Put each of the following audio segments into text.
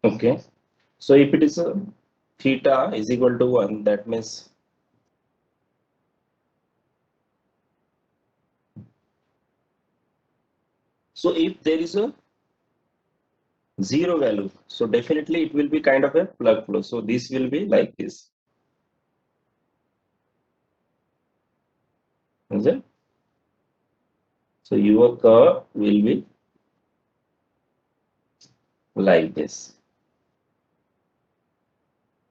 Okay. So if it is a theta is equal to 1, that means so if there is a zero value, so definitely it will be kind of a plug flow. So this will be like this. Is it? So your curve will be like this.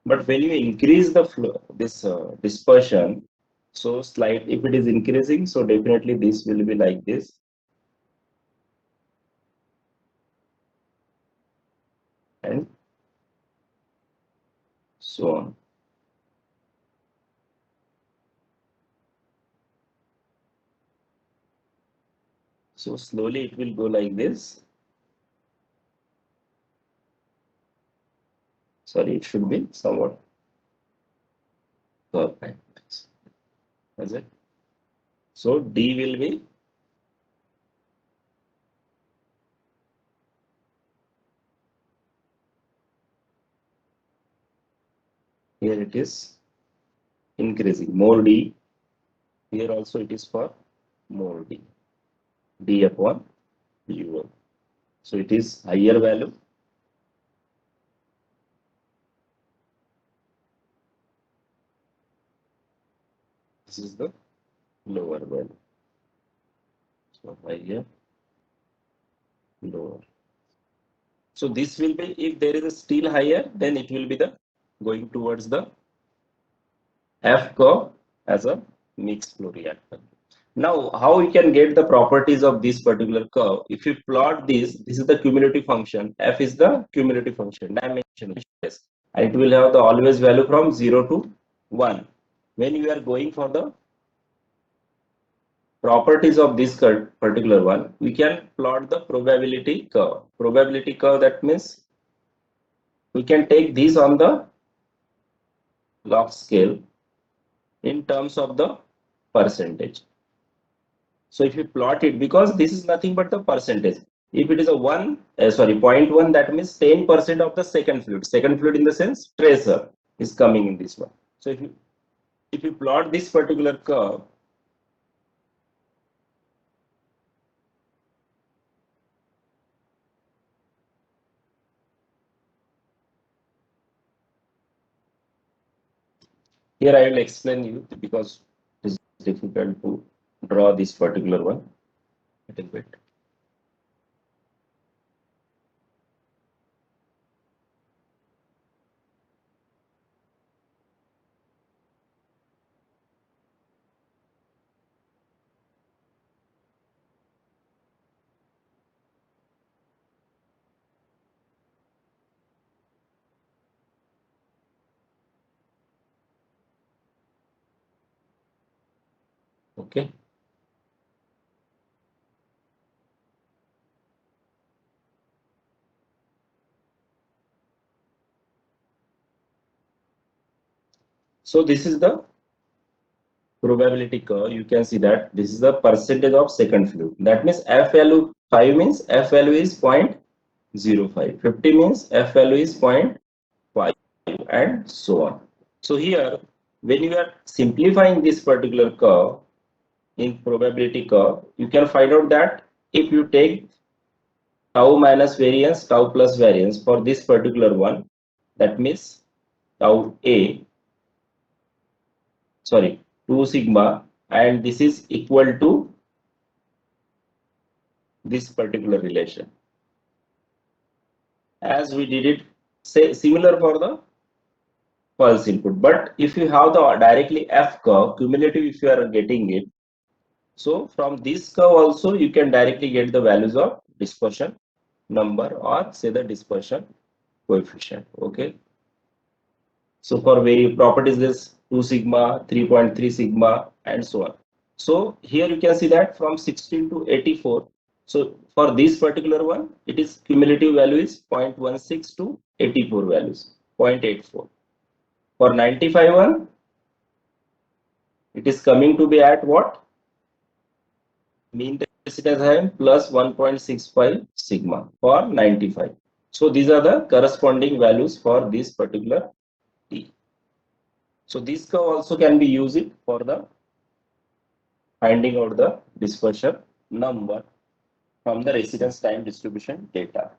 But when you increase the flow, this dispersion, so slight, if it is increasing, so definitely this will be like this. And so on. So slowly it will go like this. Sorry, it should be somewhat perfect. Is it? So D will be here it is increasing more D. Here also it is for more D. D upon U1. So it is higher value. This is the lower value. So higher, lower. So this will be, if there is a still higher, then it will be the going towards the F curve as a mixed flow reactor. Now, how we can get the properties of this particular curve? If you plot this is the cumulative function. F is the cumulative function, dimension, and it will have the always value from 0 to 1. When you are going for the properties of this particular one, we can plot the probability curve. Probability curve, that means we can take this on the log scale in terms of the percentage. So if you plot it, because this is nothing but the percentage. If it is a 0.1, that means 10% of the second fluid. Second fluid in the sense tracer is coming in this one. So if you plot this particular curve, here I will explain you because it is difficult to draw this particular one a little bit. Okay. So this is the probability curve. You can see that this is the percentage of second fluid. That means F value 5 means F value is 0.05. 50 means F value is 0.5 and so on. So here, when you are simplifying this particular curve in probability curve, you can find out that if you take tau minus variance, tau plus variance for this particular one, that means tau A, sorry, 2 sigma, and this is equal to this particular relation. As we did it, say similar for the pulse input. But if you have the directly F curve, cumulative if you are getting it, so from this curve also you can directly get the values of dispersion number or say the dispersion coefficient. Okay. So for very properties this 2 sigma, 3.3 sigma and so on. So here you can see that from 16 to 84. So for this particular one, it is cumulative value is 0.16 to 84 values, 0.84. For 95 one, it is coming to be at what? Mean density time plus 1.65 sigma for 95. So these are the corresponding values for this particular T. So this curve also can be used for the finding out the dispersion number from the residence time distribution data.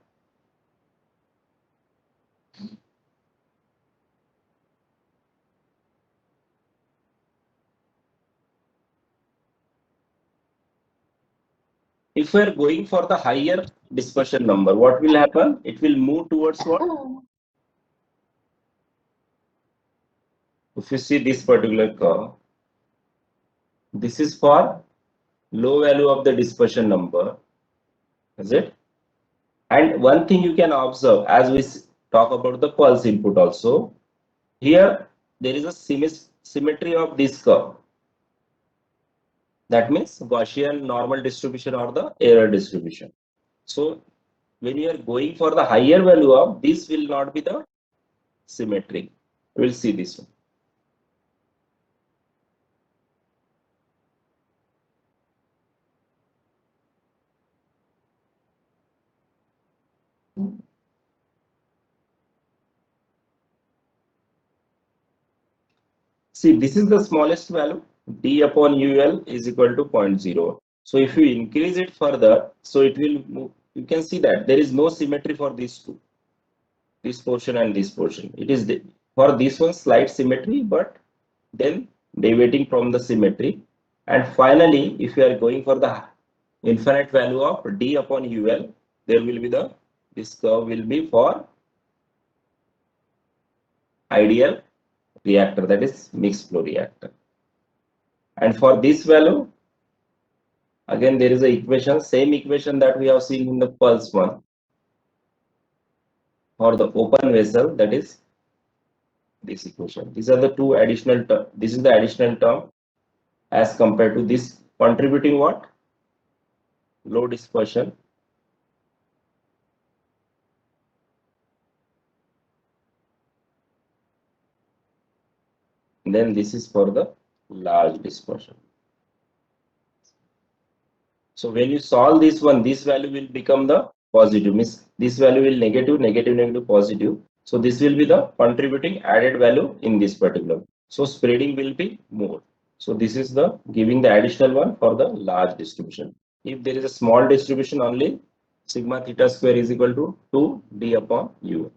If we are going for the higher dispersion number, what will happen? It will move towards what? If you see this particular curve, this is for low value of the dispersion number, is it? And one thing you can observe as we talk about the pulse input also, here there is a symmetry of this curve. That means Gaussian normal distribution or the error distribution. So when you are going for the higher value of, this will not be the symmetry. We'll see this one. See, this is the smallest value. D upon UL is equal to 0.0. So if you increase it further, so it will move. You can see that there is no symmetry for these two, this portion and this portion. It is for this one slight symmetry, but then deviating from the symmetry. And finally, if you are going for the infinite value of D upon UL, there will be this curve will be for ideal reactor, that is mixed flow reactor. And for this value, again there is a equation, same equation that we have seen in the pulse one. For the open vessel, that is this equation. These are the two additional term. This is the additional term as compared to this contributing what? Low dispersion. And then this is for the large dispersion. So when you solve this one, this value will become the positive, means this value will negative, negative, negative, positive. So this will be the contributing added value in this particular. So spreading will be more. So this is the giving the additional one for the large distribution. If there is a small distribution, only sigma theta square is equal to 2D upon U.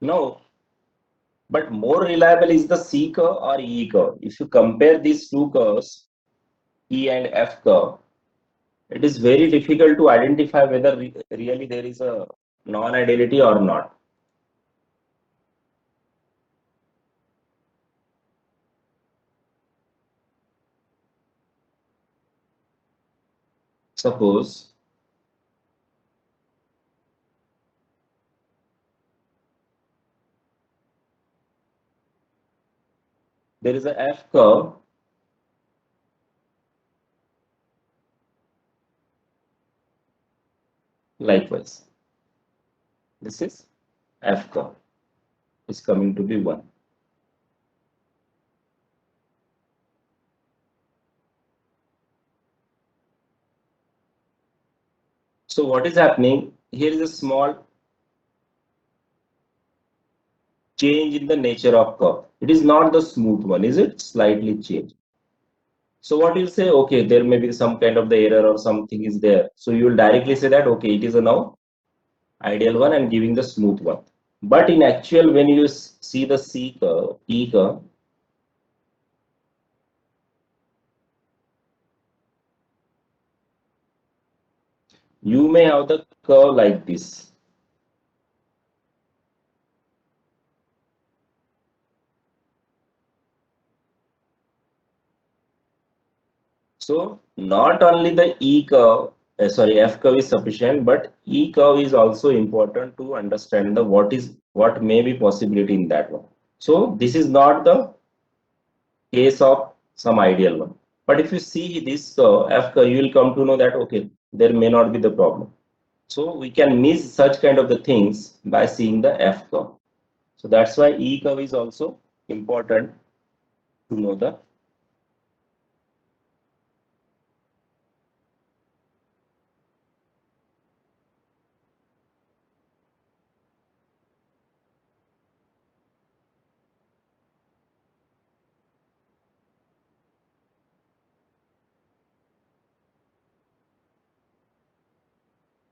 Now, but more reliable is the C curve or E curve. If you compare these two curves, E and F curve, it is very difficult to identify whether really there is a non-ideality or not. Suppose there is a F curve likewise. This is F curve is coming to be 1. So what is happening? Here is a small change in the nature of curve. It is not the smooth one, is it? Slightly changed. So what you'll say, okay, there may be some kind of the error or something is there. So you will directly say that, okay, it is a now ideal one and giving the smooth one. But in actual, when you see the C curve, E curve, you may have the curve like this. So not only the E curve, F curve is sufficient, but E curve is also important to understand the what may be possibility in that one. So this is not the case of some ideal one. But if you see this F curve, you will come to know that okay, there may not be the problem. So we can miss such kind of the things by seeing the F curve. So that's why E curve is also important to know the.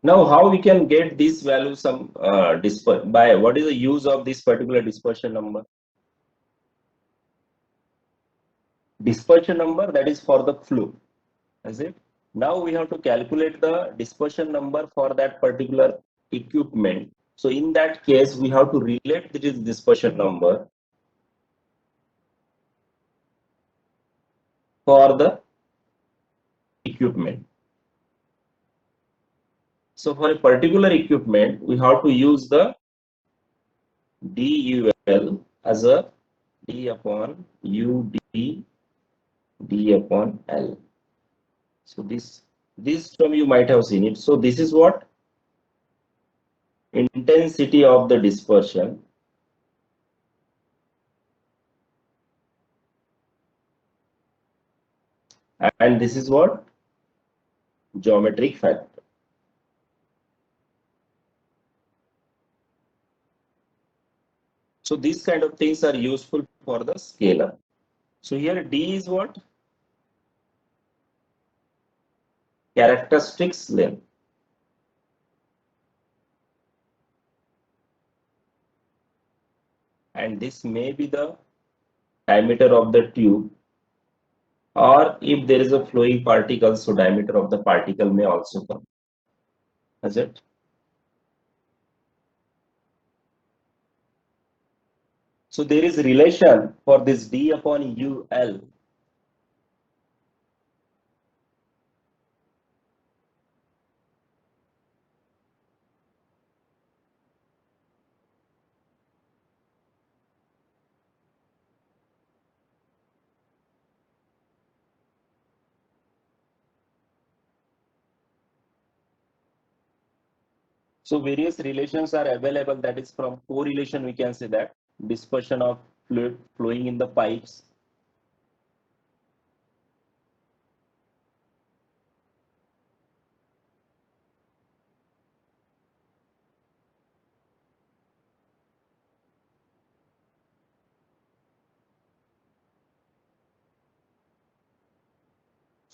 Now, how we can get this value some by what is the use of this particular dispersion number? Dispersion number, that is for the flow, is it? Now we have to calculate the dispersion number for that particular equipment. So in that case, we have to relate this dispersion number for the equipment. So for a particular equipment, we have to use the DUL as a D upon UD D upon L. So this term you might have seen it. So this is what intensity of the dispersion, and this is what geometric factor. So these kind of things are useful for the scalar. So here D is what? Characteristics length. And this may be the diameter of the tube, or if there is a flowing particle, so diameter of the particle may also come. Is it? So there is relation for this D upon UL. So various relations are available. That is from correlation, we can say that dispersion of fluid flowing in the pipes.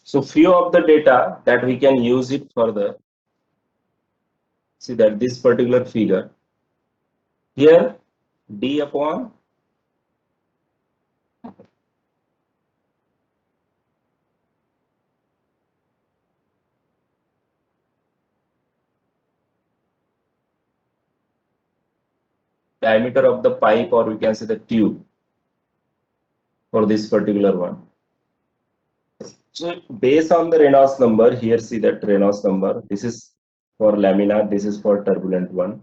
So few of the data that we can use it further. See that this particular figure here, D upon diameter of the pipe, or we can say the tube for this particular one. So based on the Reynolds number, here see that Reynolds number, this is for laminar, this is for turbulent one.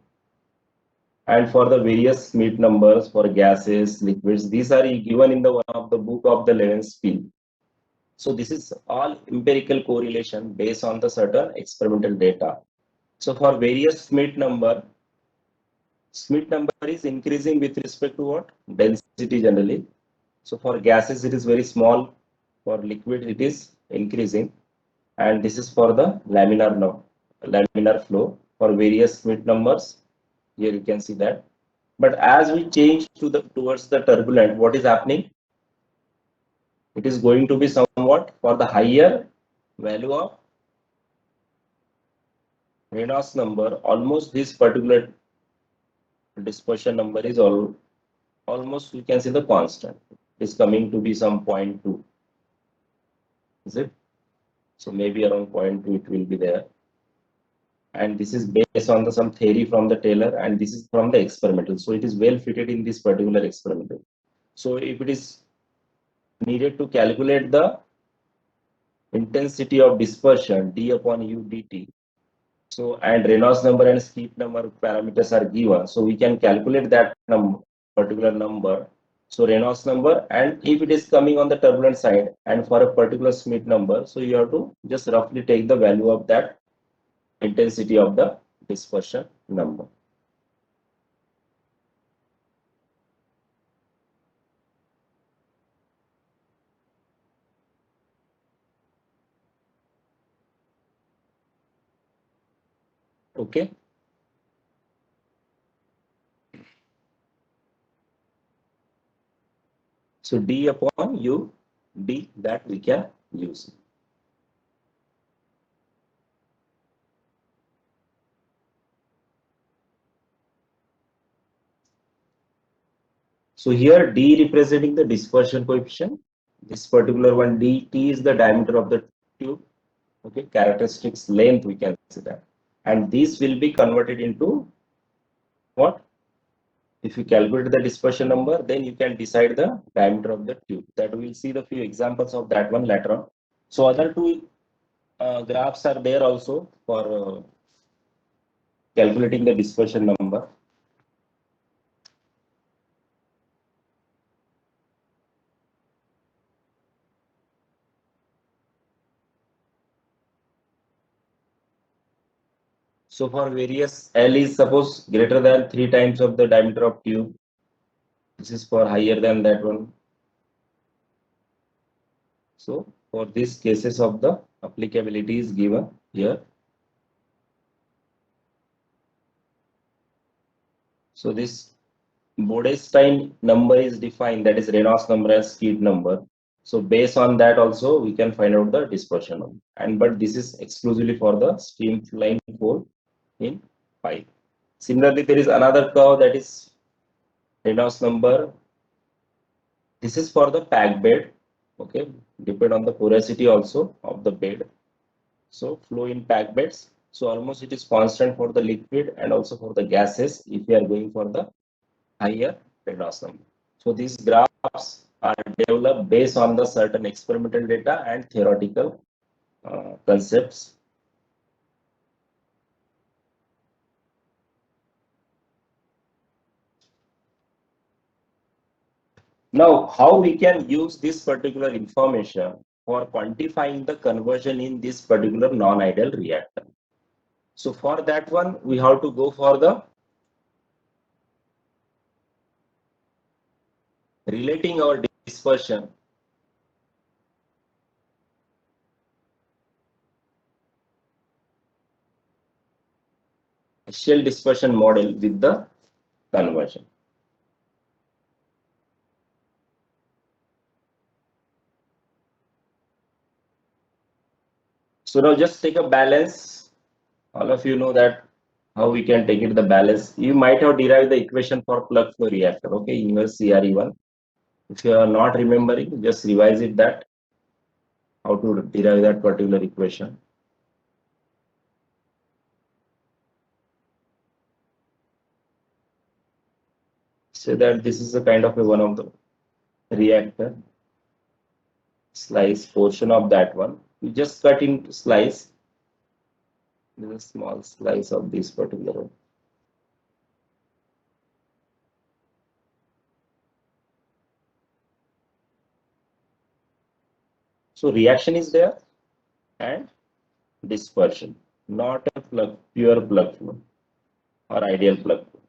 And for the various Schmidt numbers for gases, liquids, these are given in the one of the book of the Levensspiel. So this is all empirical correlation based on the certain experimental data. So for various Schmidt number is increasing with respect to what? Density generally. So for gases, it is very small. For liquid, it is increasing. And this is for the laminar flow for various Schmidt numbers. Here you can see that. But as we change towards the turbulent, what is happening? It is going to be somewhat for the higher value of Reynolds number. Almost this particular dispersion number is almost, we can say, the constant. It is coming to be some 0.2. Is it? So maybe around 0.2 it will be there. And this is based on some theory from the Taylor, and this is from the experimental. So it is well fitted in this particular experimental. So if it is needed to calculate the intensity of dispersion D upon U dt, so and Reynolds number and Schmidt number parameters are given, so we can calculate that particular number. So Reynolds number, and if it is coming on the turbulent side and for a particular Schmidt number, so you have to just roughly take the value of that intensity of the dispersion number. Okay. So d upon u, d that we can use. So here d representing the dispersion coefficient. This particular one dt is the diameter of the tube. Okay, characteristics length we can say that. And this will be converted into what? If you calculate the dispersion number, then you can decide the diameter of the tube. That we'll see the few examples of that one later on. So other two graphs are there also for calculating the dispersion number. So for various L is suppose greater than 3 times of the diameter of tube. This is for higher than that one. So for these cases of the applicability is given here. So this Bodestein number is defined, that is Reynolds number as Kidd number. So based on that also we can find out the dispersion number. And but this is exclusively for the streamline pole in pipe. Similarly, there is another curve that is Reynolds number. This is for the packed bed. Okay, depend on the porosity also of the bed. So flow in packed beds. So almost it is constant for the liquid and also for the gases if we are going for the higher Reynolds number. So these graphs are developed based on the certain experimental data and theoretical concepts. Now, how we can use this particular information for quantifying the conversion in this particular non-ideal reactor? So for that one, we have to go for the relating our dispersion shell dispersion model with the conversion. So now just take a balance. All of you know that how we can take it the balance. You might have derived the equation for plug flow reactor, okay, in your CRE1. If you are not remembering, just revise it that, how to derive that particular equation. So that this is a kind of a one of the reactor slice portion of that one. You just cut into slice. This is a small slice of this particular one. So reaction is there and dispersion, not a plug, pure plug flow or ideal plug flow.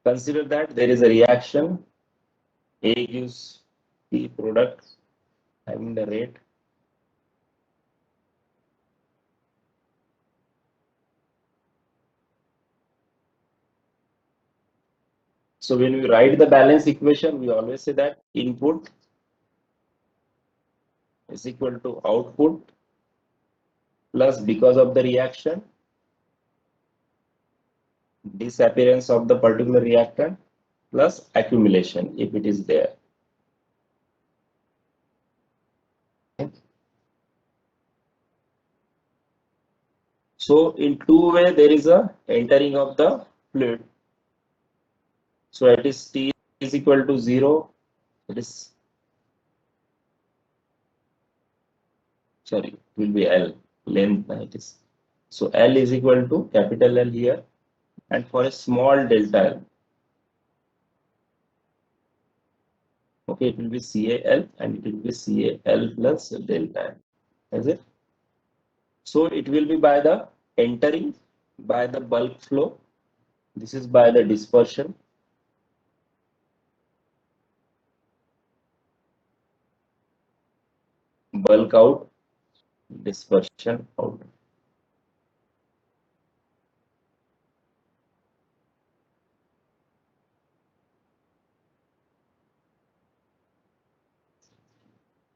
Consider that there is a reaction. A gives B product having the rate. So when we write the balance equation, we always say that input is equal to output plus because of the reaction, disappearance of the particular reactant plus accumulation if it is there. So in two way there is a entering of the fluid. So it is T is equal to 0. It is sorry, it will be L length it is. So L is equal to capital L here, and for a small delta L, okay, it will be CAL and it will be CAL plus delta L. Is it? So it will be by the entering by the bulk flow. This is by the dispersion. Bulk out. dispersion out.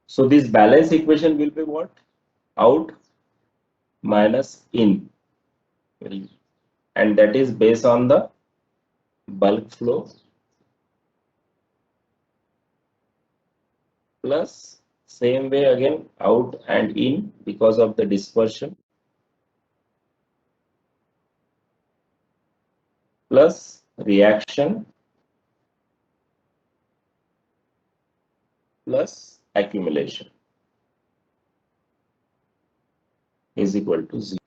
So this balance equation will be what? Out minus in, and that is based on the bulk flow plus same way again out and in because of the dispersion plus reaction plus accumulation is equal to 0.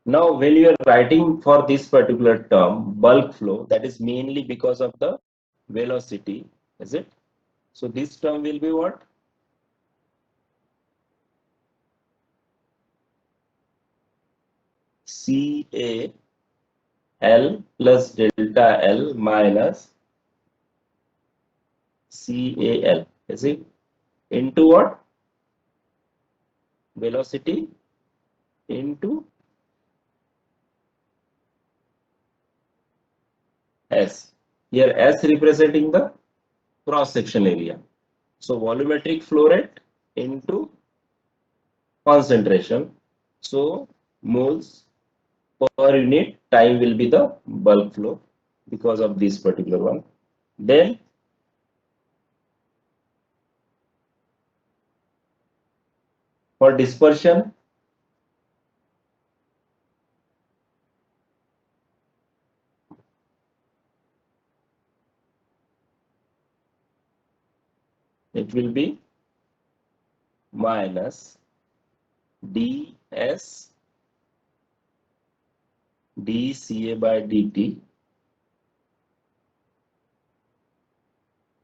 Now, when you are writing for this particular term, bulk flow, that is mainly because of the velocity, is it? So this term will be what? CA L plus delta L minus CAL, is it? Into what? Velocity into S. Here S representing the cross section area. So volumetric flow rate into concentration. So moles per unit time will be the bulk flow because of this particular one. Then for dispersion, it will be minus ds dCA by dt.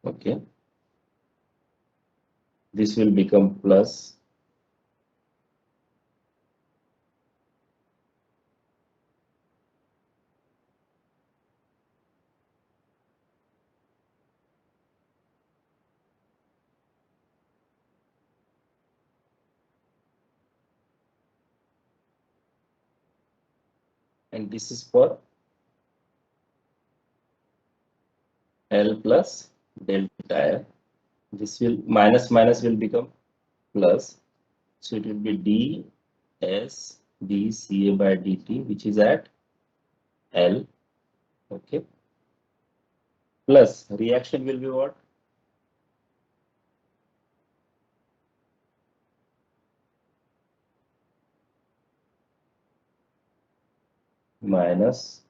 Okay, this will become plus and this is for L plus delta L. This will minus minus will become plus. So it will be ds dCA by dt, which is at L. Okay. Plus reaction will be what? Minus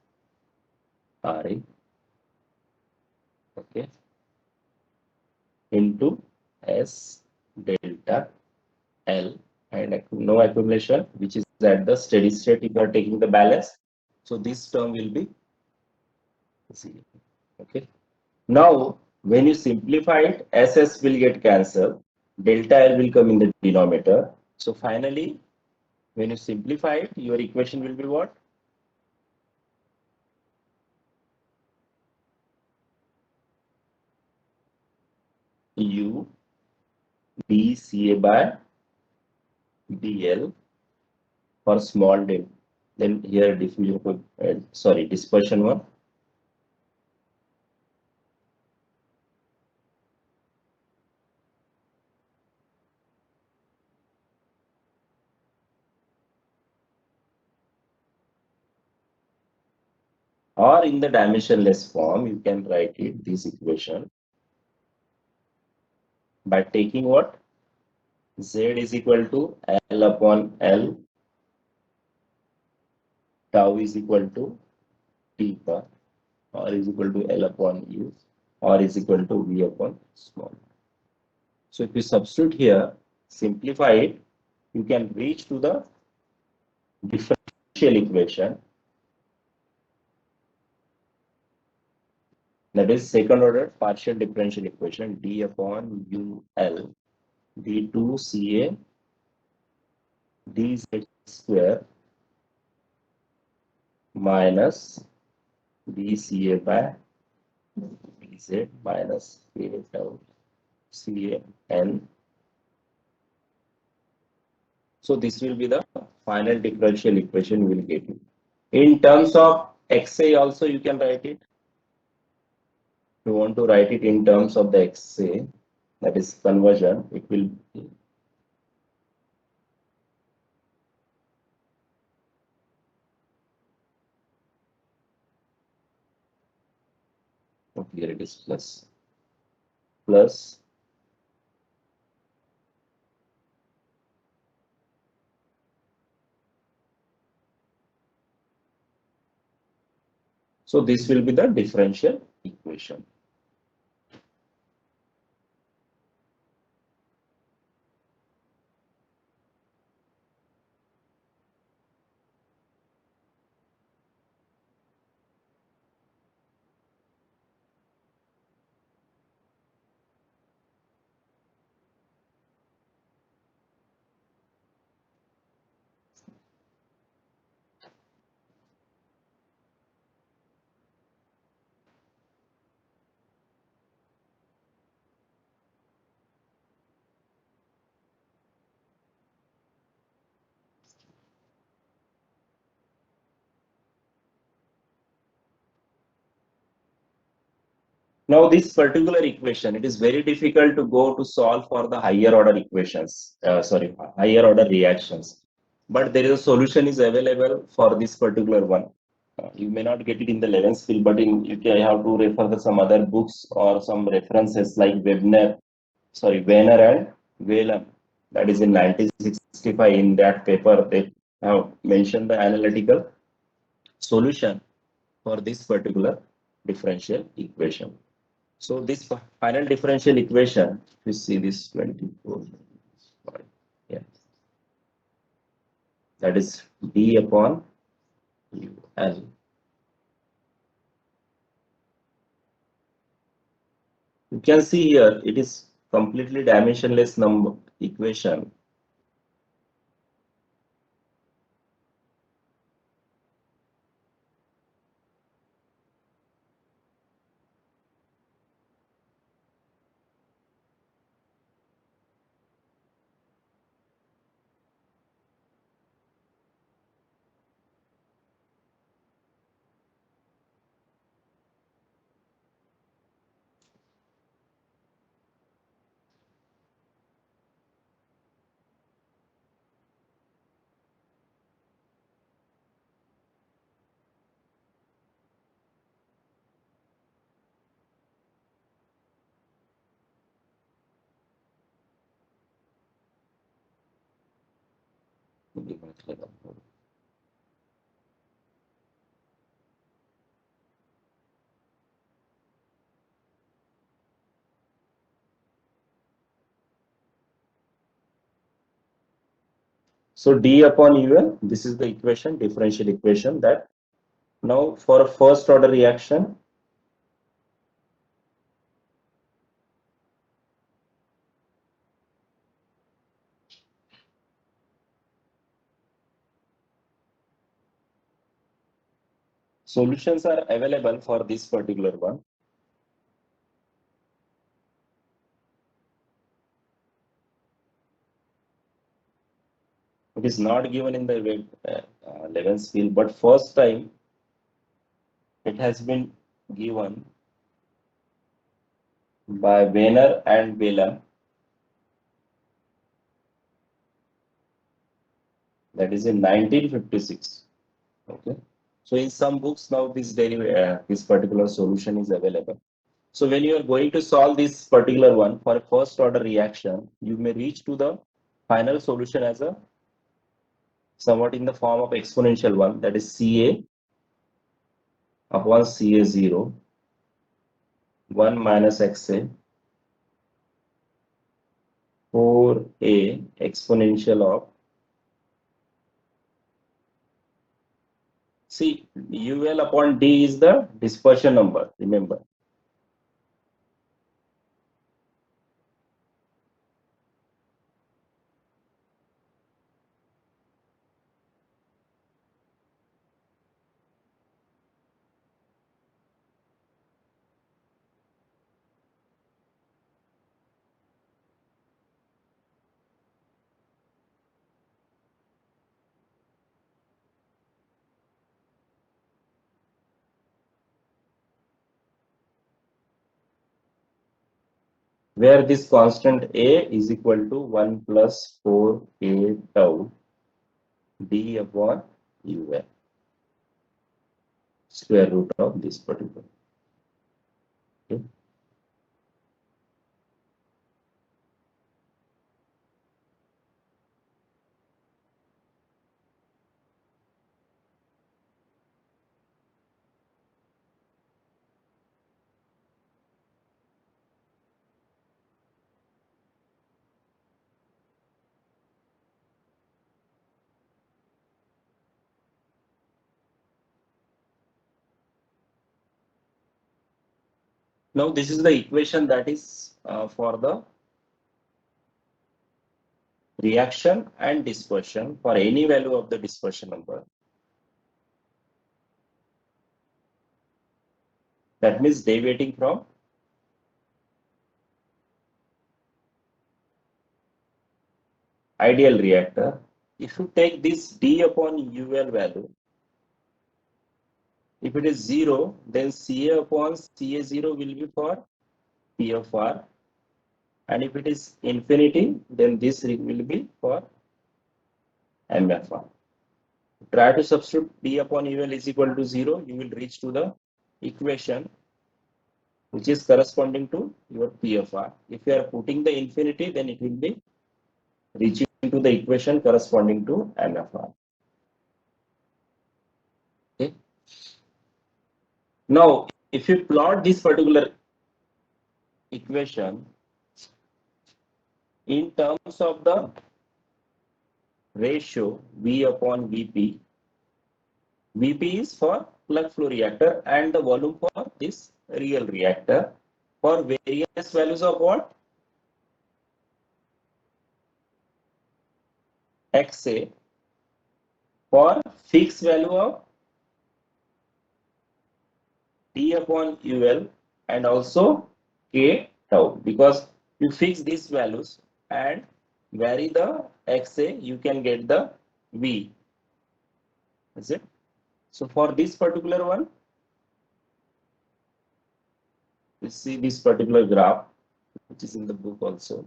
Ra. Okay. Into S delta L and no accumulation, which is at the steady state if you are taking the balance. So this term will be 0. Okay. Now, when you simplify it, SS will get cancelled. Delta L will come in the denominator. So finally, when you simplify it, your equation will be what? U dCA by dl for small del. Then here diffusion, sorry, dispersion one. Or in the dimensionless form, you can write it this equation by taking what? Z is equal to L upon L, tau is equal to T bar, or is equal to L upon U, or is equal to V upon small. So if you substitute here, simplify it, you can reach to the differential equation, that is second order partial differential equation, d upon UL d2CA dz square minus dCA by dz minus k tau CAN. So this will be the final differential equation we will get it. In terms of XA also you can write it. If you want to write it in terms of the XA, that is conversion, it will be, here it is plus so this will be the differential equation. Now this particular equation, it is very difficult to go to solve for the higher order equations, higher order reactions. But there is a solution is available for this particular one. You may not get it in the 11th skill, but in UK I have to refer to some other books or some references like Weiner and Whelan. That is in 1965. In that paper, they have mentioned the analytical solution for this particular differential equation. So this final differential equation, if you see this 24, yeah, that is d upon ul. You can see here it is completely dimensionless number equation. So d upon ul, this is the equation, differential equation that now for a first order reaction, solutions are available for this particular one. It is not given in the 11th skill, but first time it has been given by Weiner and Whelan. That is in 1956. Okay. So in some books now this particular solution is available. So when you are going to solve this particular one for a first order reaction, you may reach to the final solution as a somewhat in the form of exponential one, that is Ca upon Ca0 1 minus Xa 4a exponential of, see, ul upon d is the dispersion number, remember. where this constant A is equal to 1 plus 4k tau d upon UL, square root of this particular. Okay. Now this is the equation that is for the reaction and dispersion for any value of the dispersion number. That means deviating from ideal reactor. If you take this d upon UL value, if it is 0, then Ca upon Ca0 will be for P of R. And if it is infinity, then this will be for MFR. Try to substitute d upon UL is equal to 0, you will reach to the equation which is corresponding to your P of R. If you are putting the infinity, then it will be reaching to the equation corresponding to MFR. Okay. Now, if you plot this particular equation in terms of the ratio V upon Vp, Vp is for plug flow reactor and the volume for this real reactor for various values of what? XA, for fixed value of D upon UL and also K tau, because you fix these values and vary the XA, you can get the V. Is it? So for this particular one, you see this particular graph, which is in the book also.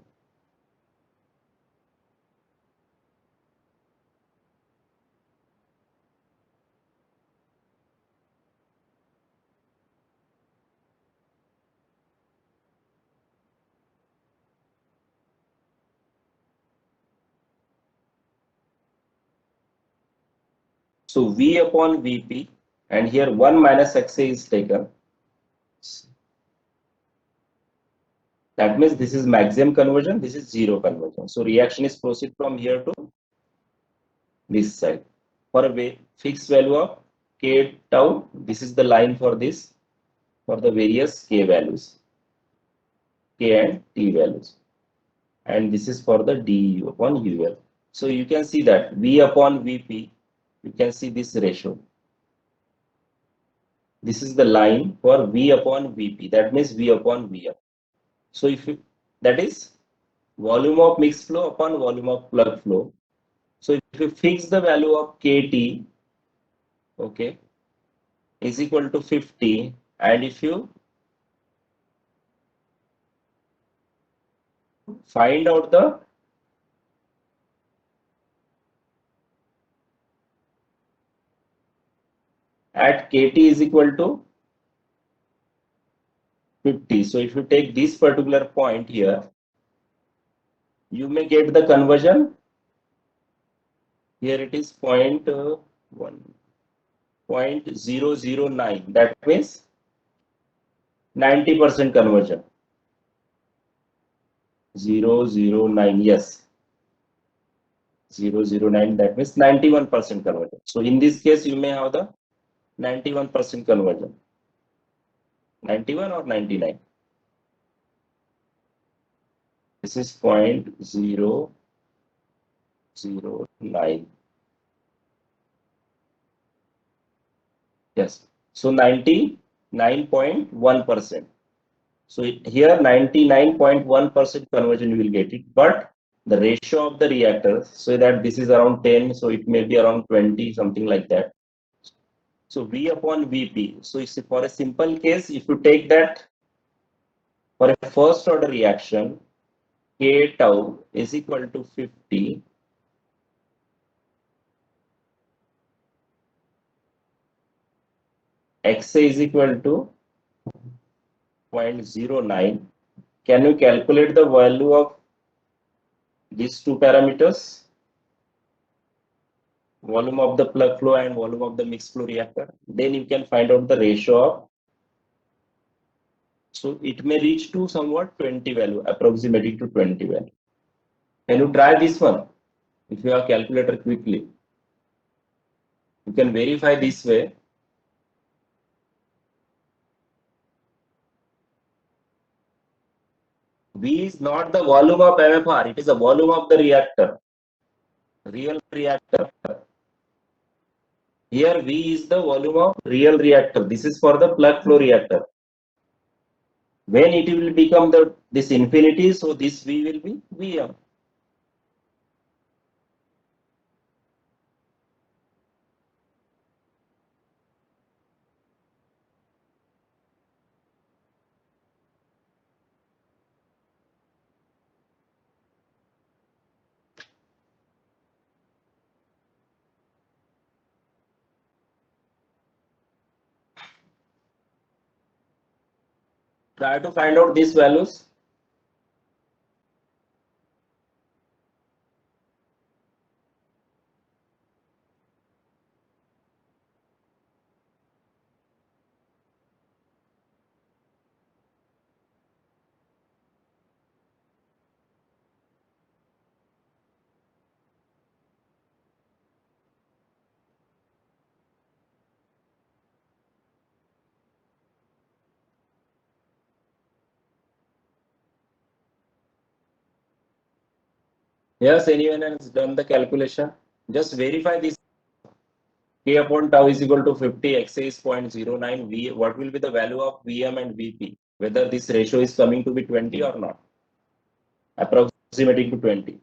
So V upon Vp, and here 1 minus XA is taken. That means this is maximum conversion, this is zero conversion. So reaction is proceed from here to this side. For a fixed value of K tau, this is the line for this, for the various K values, K and T values. And this is for the D upon UL. So you can see that V upon Vp, you can see this ratio. This is the line for V upon Vp, that means V upon Vf. So if you, that is volume of mixed flow upon volume of plug flow. So if you fix the value of Kt, okay, is equal to 50, and if you find out the at Kt is equal to 50. So if you take this particular point here, you may get the conversion. Here it is 0.009. That means 90% conversion. 009, yes. 009, that means 91% conversion. So in this case, you may have the 91% conversion. 91 or 99. This is 0.009. Yes. So 99.1%. So here 99.1% conversion you will get it, but the ratio of the reactors, so that this is around 10, so it may be around 20, something like that. So V upon Vp. So for a simple case, if you take that For a first order reaction, K tau is equal to 50 XA is equal to 0.09. Can you calculate the value of these two parameters? Volume of the plug flow and volume of the mixed flow reactor. Then you can find out the ratio of. So it may reach to somewhat 20 value, approximating to 20 value. Can you try this one? If you have calculator quickly, you can verify this way. V is not the volume of MFR, it is the volume of the reactor, real reactor. Here V is the volume of real reactor. This is for the plug flow reactor. When it will become this infinity, so this V will be Vm. Try to find out these values. Yes, anyone has done the calculation? Just verify this. K upon tau is equal to 50, Xa is 0.09. What will be the value of Vm and Vp? Whether this ratio is coming to be 20 or not? Approximating to 20.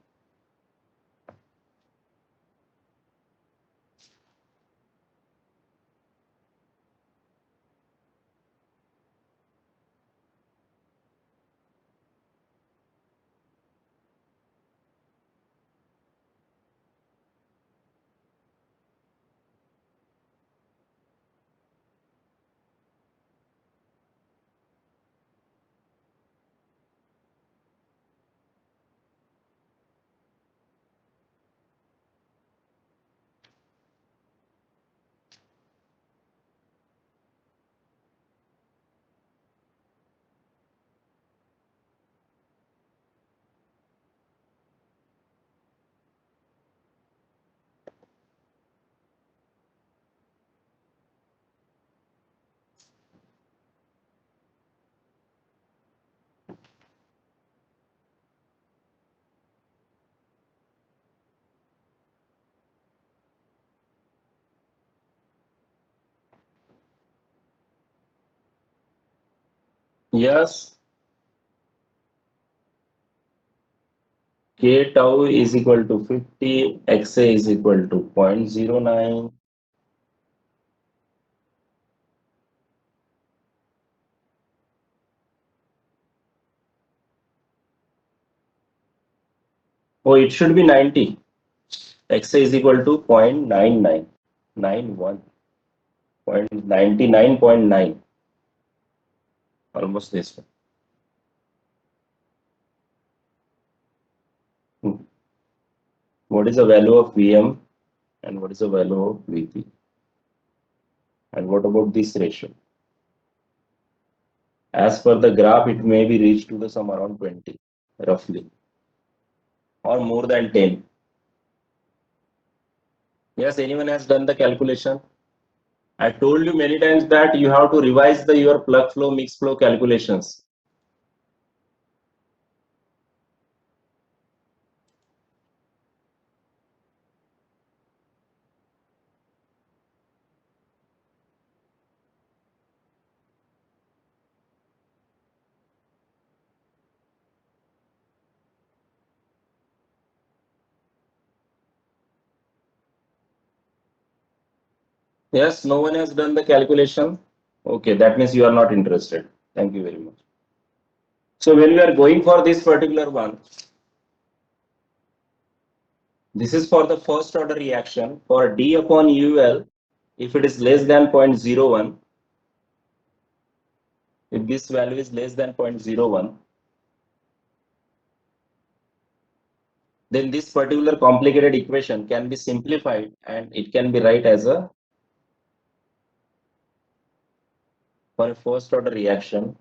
Yes, K tau is equal to 50, Xa is equal to 0.09. Oh, it should be 90. Xa is equal to 0.9991, 0.99.9, almost this one. What is the value of Vm and what is the value of Vp? And what about this ratio? As per the graph, it may be reached to the some around 20, roughly, or more than 10. Yes, anyone has done the calculation? I told you many times that you have to revise your plug flow, mix flow calculations. Yes, no one has done the calculation. Okay, that means you are not interested. Thank you very much. So when we are going for this particular one, this is for the first order reaction for D upon UL. If it is less than 0.01, if this value is less than 0.01, then this particular complicated equation can be simplified and it can be write as a, for a first order reaction,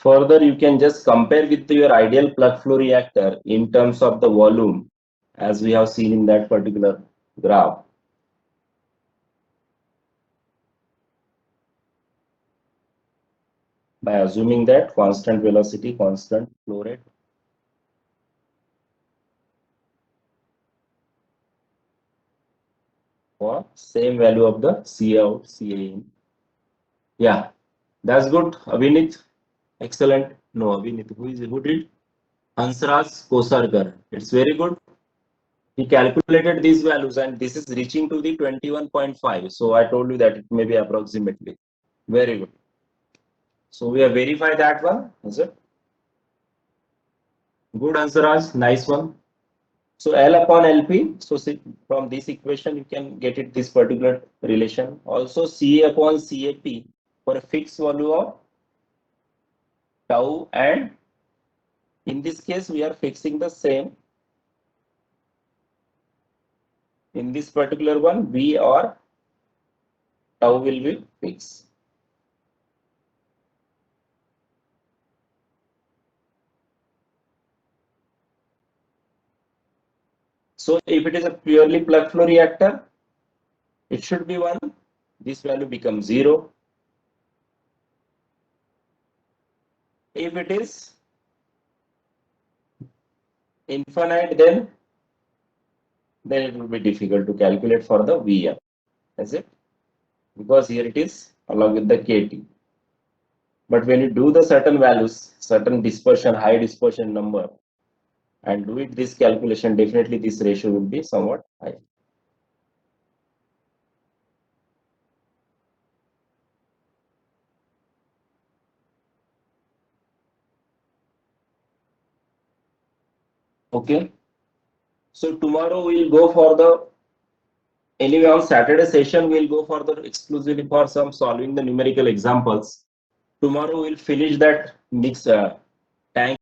further you can just compare with your ideal plug flow reactor in terms of the volume as we have seen in that particular graph. By assuming that constant velocity, constant flow rate, for same value of the CA out, CA in. Yeah, that's good. Avinit, excellent. No, Avinit, who did? Hansraj Kosarkar. It's very good. He calculated these values and this is reaching to the 21.5. So I told you that it may be approximately. Very good. So we have verified that one. Is it? Good answer, Raj. Nice one. So L upon LP. So see, from this equation, you can get it this particular relation. Also CA upon CAP for a fixed value of tau, and in this case, we are fixing the same. In this particular one, V or tau will be fixed. So if it is a purely plug flow reactor, it should be 1. This value becomes 0. If it is infinite, then it will be difficult to calculate for the VM. Is it? Because here it is along with the KT. But when you do the certain values, certain dispersion, high dispersion number, and do it this calculation, definitely this ratio will be somewhat high. Okay. So tomorrow we'll go for the, anyway on Saturday session we'll go for the exclusively for some solving the numerical examples. Tomorrow we'll finish that mix tank